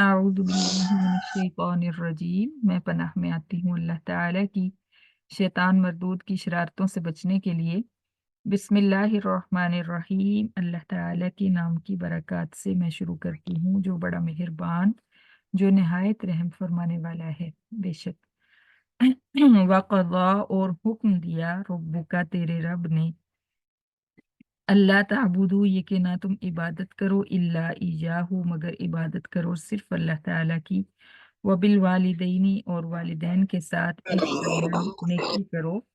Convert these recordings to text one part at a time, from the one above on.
आऊज़ु बिल्लाहि मिनश्शैतानिर्रजीम। मैं पनाह में आती हूँ अल्लाह ताला की शैतान मरदूद की शरारतों से बचने के लिए। बिस्मिल्लाहिर्रहमानिर्रहीम। अल्लाह ताला के नाम की बरकत से मैं शुरू करती हूँ जो बड़ा मेहरबान, जो निहायत रहम फरमाने वाला है। बेशक वक़ज़ा और हुक्म दिया रब्बुका तेरे रब ने, अल्लाह ताबुदू ये कि ना तुम इबादत करो, इल्ला इयाहू मगर इबादत करो सिर्फ अल्लाह ताला की। वबिल वालिदैनी और वालिदैन के साथ इहसानन नेकी करो।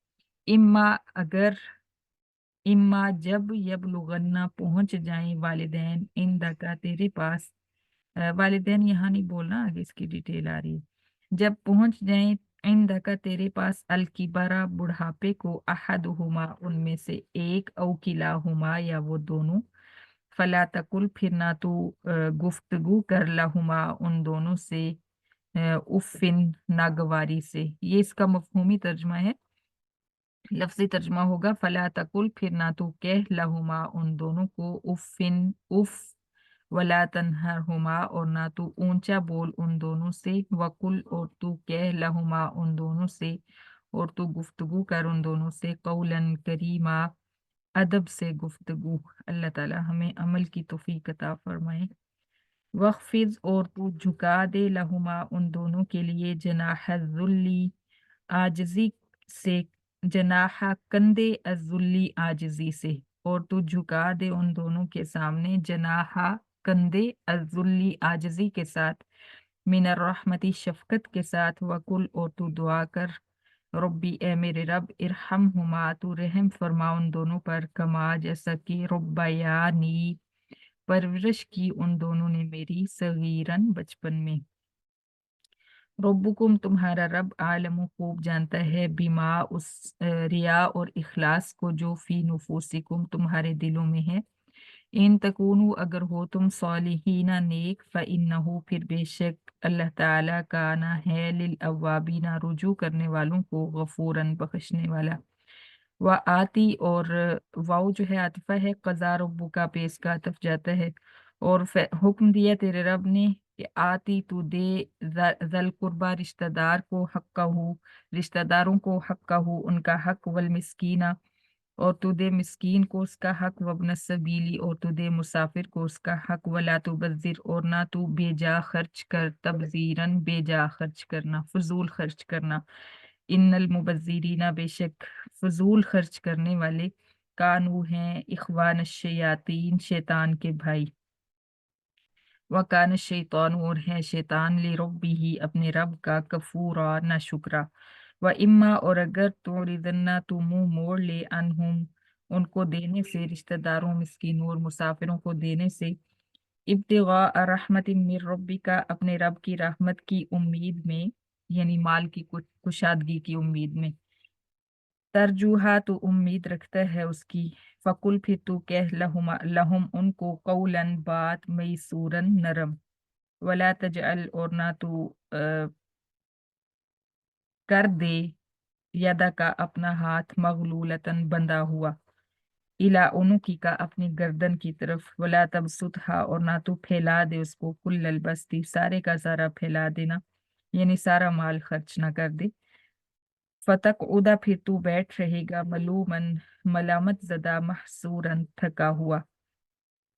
इम्मा अगर, इम्मा जब यबलुगन्ना पहुंच जाएं वालिदैन इंदका तेरे पास। वालिदैन यहाँ नहीं बोलना, आगे इसकी डिटेल आ रही है। जब पहुंच जाएं इंदका तेरे पास अलकिबरा बुढ़ापे को, अहदुहुमा उनमें से एक, औ किलाहुमा या वो दोनों, फला तकुल फिर ना तू गुफ्तगू कर लहुमा उन दोनों से, उफ़िन नागवारी से। ये इसका मफहूमी तर्जमा है। लफ्ज़ी तर्जमा होगा फला तकुल फिर ना तू कह लहुमा उन दोनों को, उफ़िन उफ़, वला तनहरहुमा और ना तू ऊंचा बोल उन दोनों से, वकुल और तू कह लहुमा उन दोनों से, और तू गुफ्तगू कर उन दोनों से, कौलन करीमा अदब से गुफ्तगू। अल्लाह ताला हमें अमल की तौफीक अता फरमाए। वख्फिज और तू झुका दे लहुमा उन दोनों के लिए, जनाहज़ुल्ली आजिज़ी से, जनाहा कंधे अज़ुल्ली आजिज़ी से, और तू झुका दे उन दोनों के सामने, जनाहा कंधे अज़ुल्ली आजिज़ी के साथ, मिनर रहमती शफकत के साथ, वकुल और तू दुआ कर, रब्बी ए मेरे रब, इरहमहुमा तू रहम फरमा उन दोनों पर, कमा जैसा कि रब्बयानी परवरिश की उन दोनों ने मेरी, सगीरन बचपन में। रब्बुकुम तुम्हारा रब, आलमु खूब जानता है, बिमा उस रिया और इखलास को, जो फी नुफूसिकुम तुम्हारे दिलों में है। इन तकूनु अगर हो तुम सालिहीना नेक, फ़इन्नहु फिर बेशक अल्लाह ताला काना है, लिल अव्वाबीना रुजू करने वालों को, गफूरन बख्शने वाला। व आती और वाव जो है आतिफा है, कज़ा रब्बुका पे इसका आतिफ जाता है। और हुक्म दिया तेरे रब ने कि आती तू दे ज़ल कुर्बा रिश्तेदार को, हक्काहू रिश्तेदारों को, हक्काहू उनका हक, वल मिस्कीना और तू दे मिस्कीन को उसका हक, वब्न सबीली और तू दे मुसाफिर को उसका हक, वला तुबज़िर और ना तू बेजा खर्च कर, तबजीरन बेजा खर्च करना, फजूल खर्च करना। इन्नल मुबज़्ज़िरीना बेशक फजूल खर्च करने वाले, कानू हैं इखवान शयातीन शैतान के भाई। वकान शैतान और है शैतान, ले रब्बी ही अपने रब का, कफूरा ना शुक्रा। व इम्मा और अगर तो रिदन्ना तू मुंह मोड़ ले, अनहुम उनको देने से, रिश्तेदारों मिस्कीनों और मुसाफिरों को देने से, इब्तिगा रहमत मिर रब्बिका अपने रब की रहमत की उम्मीद में, यानी माल की कुशादगी की उम्मीद में, तरजूहा तो उम्मीद रखता है उसकी, फकुल फिर तू कह लहुमा लहुम उनको, कौलन बात, मयसूरन नरम, वला तजअल और ना तू कर दे, यदा का अपना हाथ, मगलूलतन बंधा हुआ, इला उनुकी का अपनी गर्दन की तरफ, वला तबसुतहा और ना तू फैला दे उसको, कुल्लल बस्ती सारे का सारा फैला देना, यानी सारा माल खर्च ना कर दे। फतक उदा फिर तू बैठ रहेगा, मलूमन मलामत जदा, महसूरन थका हुआ,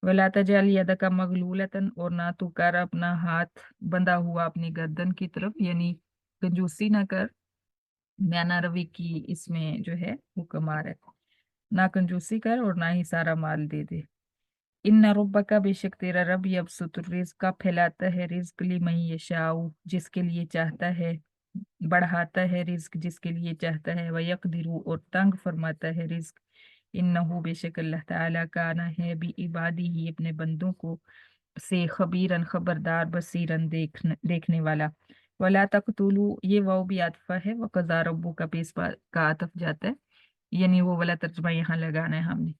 वला तजल यदका मगलूलतन और ना तू कर अपना हाथ बंधा हुआ अपनी गर्दन की तरफ, यानी कंजूसी ना कर। म्याना रवि की इसमें जो है हुक्म आ रहा है, ना कंजूसी कर और ना ही सारा माल दे दे। इन्ना रब्बका बेशक तेरा रब, यबसुतुर रिज़्क़ फैलाता है रिज्क, लिमन यशाउ जिसके लिए चाहता है, बढ़ाता है रिज्क जिसके लिए चाहता है, व यक़दिरु और तंग फरमाता है रिज्क। इन्नहु बेशक अल्लाह ताला काना है, बि इबादी ही अपने बंदों को, से खबीरन खबरदार, बसीरन देखने वाला। वला तक़तुलू ये वाव भी आतिफा है, व क़ज़ा रब्बुका पे इस का आतिफ जाता है, यानी वो वाला तर्जुमा यहाँ लगाना है हमने।